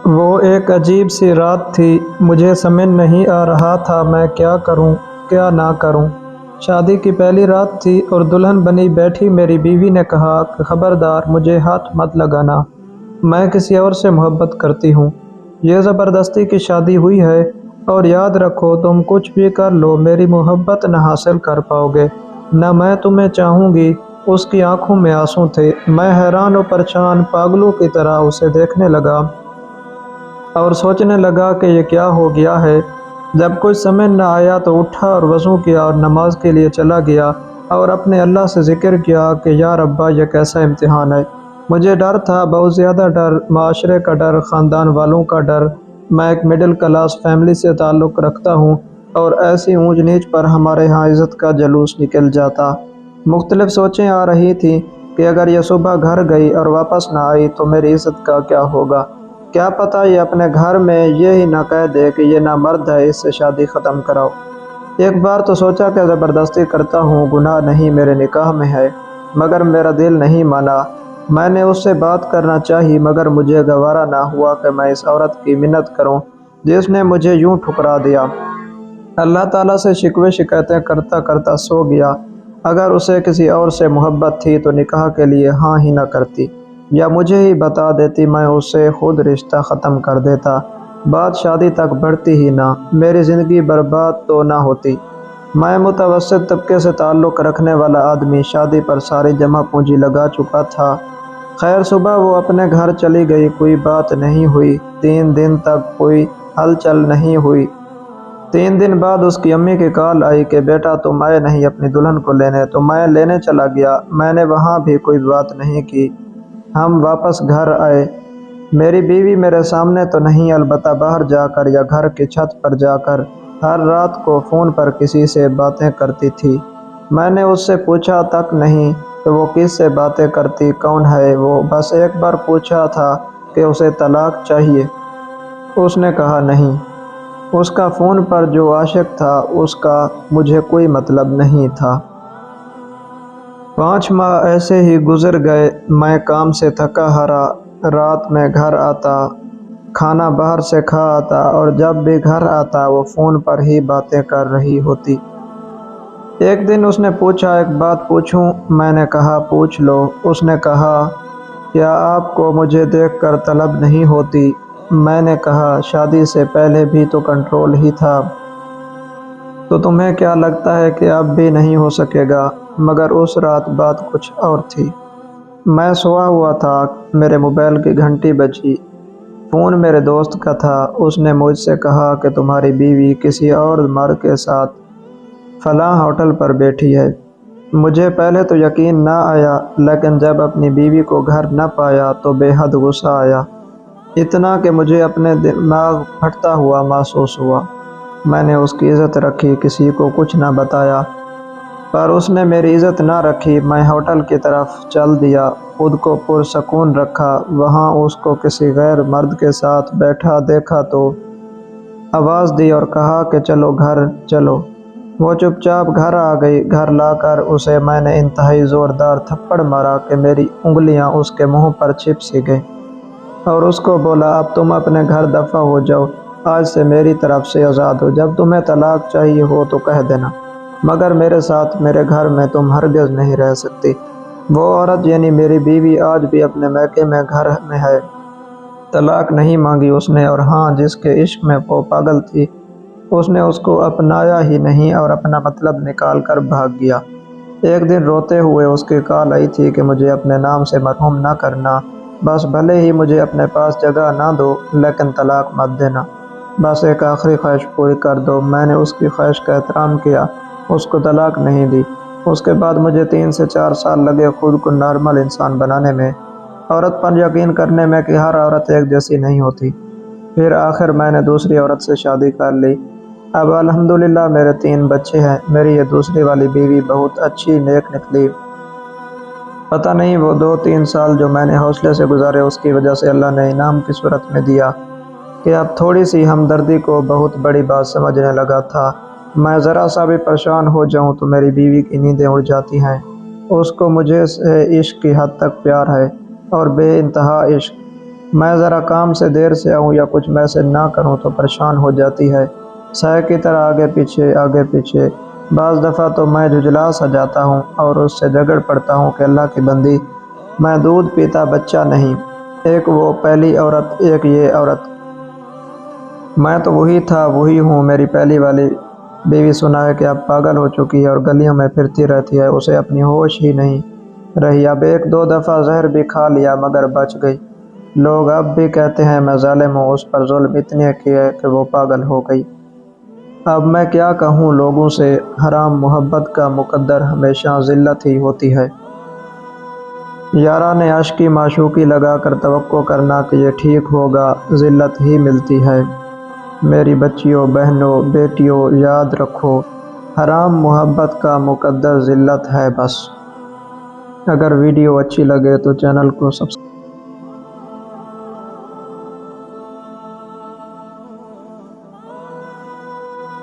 وہ ایک عجیب سی رات تھی، مجھے سمجھ نہیں آ رہا تھا میں کیا کروں کیا نہ کروں۔ شادی کی پہلی رات تھی اور دلہن بنی بیٹھی میری بیوی نے کہا کہ خبردار مجھے ہاتھ مت لگانا، میں کسی اور سے محبت کرتی ہوں۔ یہ زبردستی کی شادی ہوئی ہے اور یاد رکھو تم کچھ بھی کر لو میری محبت نہ حاصل کر پاؤ گے، نہ میں تمہیں چاہوں گی۔ اس کی آنکھوں میں آنسو تھے۔ میں حیران و پریشان پاگلوں کی طرح اسے دیکھنے لگا اور سوچنے لگا کہ یہ کیا ہو گیا ہے۔ جب کچھ سمجھ نہ آیا تو اٹھا اور وضو کیا اور نماز کے لیے چلا گیا اور اپنے اللہ سے ذکر کیا کہ یا ربا یہ کیسا امتحان ہے۔ مجھے ڈر تھا، بہت زیادہ ڈر، معاشرے کا ڈر، خاندان والوں کا ڈر۔ میں ایک مڈل کلاس فیملی سے تعلق رکھتا ہوں اور ایسی اونچ نیچ پر ہمارے ہاں عزت کا جلوس نکل جاتا۔ مختلف سوچیں آ رہی تھیں کہ اگر یہ صبح گھر گئی اور واپس نہ آئی تو میری عزت کا کیا ہوگا۔ کیا پتہ یہ اپنے گھر میں یہ ہی نہ کہہ دے کہ یہ نہ مرد ہے، اس سے شادی ختم کراؤ۔ ایک بار تو سوچا کہ زبردستی کرتا ہوں، گناہ نہیں میرے نکاح میں ہے، مگر میرا دل نہیں مانا۔ میں نے اس سے بات کرنا چاہی مگر مجھے گوارا نہ ہوا کہ میں اس عورت کی منت کروں جس نے مجھے یوں ٹھکرا دیا۔ اللہ تعالیٰ سے شکوے شکایتیں کرتا کرتا سو گیا۔ اگر اسے کسی اور سے محبت تھی تو نکاح کے لیے ہاں ہی نہ کرتی یا مجھے ہی بتا دیتی، میں اس سے خود رشتہ ختم کر دیتا، بات شادی تک بڑھتی ہی نہ، میری زندگی برباد تو نہ ہوتی۔ میں متوسط طبقے سے تعلق رکھنے والا آدمی شادی پر ساری جمع پونجی لگا چکا تھا۔ خیر صبح وہ اپنے گھر چلی گئی، کوئی بات نہیں ہوئی، 3 دن تک کوئی ہلچل نہیں ہوئی۔ 3 دن بعد اس کی امی کی کال آئی کہ بیٹا تم آئے نہیں اپنی دلہن کو لینے، تو میں لینے چلا گیا۔ میں نے وہاں بھی کوئی بات نہیں کی۔ ہم واپس گھر آئے۔ میری بیوی میرے سامنے تو نہیں، البتہ باہر جا کر یا گھر کی چھت پر جا کر ہر رات کو فون پر کسی سے باتیں کرتی تھی۔ میں نے اس سے پوچھا تک نہیں کہ وہ کس سے باتیں کرتی، کون ہے وہ، بس ایک بار پوچھا تھا کہ اسے طلاق چاہیے۔ اس نے کہا نہیں۔ اس کا فون پر جو عاشق تھا اس کا مجھے کوئی مطلب نہیں تھا۔ 5 ماہ ایسے ہی گزر گئے۔ میں کام سے تھکا ہارا رات میں گھر آتا، کھانا باہر سے کھا آتا اور جب بھی گھر آتا وہ فون پر ہی باتیں کر رہی ہوتی۔ ایک دن اس نے پوچھا ایک بات پوچھوں؟ میں نے کہا پوچھ لو۔ اس نے کہا کیا آپ کو مجھے دیکھ کر طلب نہیں ہوتی؟ میں نے کہا شادی سے پہلے بھی تو کنٹرول ہی تھا، تو تمہیں کیا لگتا ہے کہ اب بھی نہیں ہو سکے گا؟ مگر اس رات بات کچھ اور تھی۔ میں سویا ہوا تھا، میرے موبائل کی گھنٹی بجی، فون میرے دوست کا تھا۔ اس نے مجھ سے کہا کہ تمہاری بیوی کسی اور مرد کے ساتھ فلاں ہوٹل پر بیٹھی ہے۔ مجھے پہلے تو یقین نہ آیا، لیکن جب اپنی بیوی کو گھر نہ پایا تو بے حد غصہ آیا، اتنا کہ مجھے اپنے دماغ پھٹتا ہوا محسوس ہوا۔ میں نے اس کی عزت رکھی، کسی کو کچھ نہ بتایا، پر اس نے میری عزت نہ رکھی۔ میں ہوٹل کی طرف چل دیا، خود کو پرسکون رکھا۔ وہاں اس کو کسی غیر مرد کے ساتھ بیٹھا دیکھا تو آواز دی اور کہا کہ چلو گھر چلو۔ وہ چپ چاپ گھر آ گئی۔ گھر لا کر اسے میں نے انتہائی زوردار تھپڑ مارا کہ میری انگلیاں اس کے منہ پر چھپ سی گئیں اور اس کو بولا اب تم اپنے گھر دفع ہو جاؤ، آج سے میری طرف سے آزاد ہو، جب تمہیں طلاق چاہیے ہو تو کہہ دینا، مگر میرے ساتھ میرے گھر میں تم ہرگز نہیں رہ سکتی۔ وہ عورت یعنی میری بیوی آج بھی اپنے میکے میں گھر میں ہے، طلاق نہیں مانگی اس نے، اور ہاں جس کے عشق میں وہ پاگل تھی اس نے اس کو اپنایا ہی نہیں اور اپنا مطلب نکال کر بھاگ گیا۔ ایک دن روتے ہوئے اس کی کال آئی تھی کہ مجھے اپنے نام سے مرحوم نہ کرنا، بس بھلے ہی مجھے اپنے پاس جگہ نہ دو لیکن طلاق مت دینا، بس ایک آخری خواہش پوری کر دو۔ میں نے اس کی خواہش کا احترام کیا، اس کو طلاق نہیں دی۔ اس کے بعد مجھے 3 سے 4 سال لگے خود کو نارمل انسان بنانے میں، عورت پر یقین کرنے میں کہ ہر عورت ایک جیسی نہیں ہوتی۔ پھر آخر میں نے دوسری عورت سے شادی کر لی۔ اب الحمدللہ میرے 3 بچے ہیں۔ میری یہ دوسری والی بیوی بہت اچھی نیک نکلی۔ پتہ نہیں وہ 2-3 سال جو میں نے حوصلے سے گزارے اس کی وجہ سے اللہ نے انعام کی صورت میں دیا کہ اب تھوڑی سی ہمدردی کو بہت بڑی بات سمجھنے لگا تھا۔ میں ذرا سا بھی پریشان ہو جاؤں تو میری بیوی کی نیندیں اڑ جاتی ہیں۔ اس کو مجھے سے عشق کی حد تک پیار ہے اور بے انتہا عشق۔ میں ذرا کام سے دیر سے آؤں یا کچھ میسج نہ کروں تو پریشان ہو جاتی ہے، سائے کی طرح آگے پیچھے۔ بعض دفعہ تو میں جھجلا سا جاتا ہوں اور اس سے جھگڑ پڑتا ہوں کہ اللہ کی بندی، میں دودھ پیتا بچہ نہیں، ایک وہ پہلی عورت، ایک یہ عورت، میں تو وہی تھا وہی ہوں۔ میری پہلی والی بیوی سنا ہے کہ اب پاگل ہو چکی ہے اور گلیوں میں پھرتی رہتی ہے، اسے اپنی ہوش ہی نہیں رہی۔ اب ایک دو دفعہ زہر بھی کھا لیا مگر بچ گئی۔ لوگ اب بھی کہتے ہیں میں ظالم ہوں، اس پر ظلم اتنے کیے کہ وہ پاگل ہو گئی۔ اب میں کیا کہوں لوگوں سے، حرام محبت کا مقدر ہمیشہ ذلت ہی ہوتی ہے۔ یاران عشقی معشوقی لگا کر توقع کرنا کہ یہ ٹھیک ہوگا، ذلت ہی ملتی ہے۔ میری بچیوں، بہنوں، بیٹیوں، یاد رکھو، حرام محبت کا مقدر ذلت ہے بس۔ اگر ویڈیو اچھی لگے تو چینل کو سبسکرائب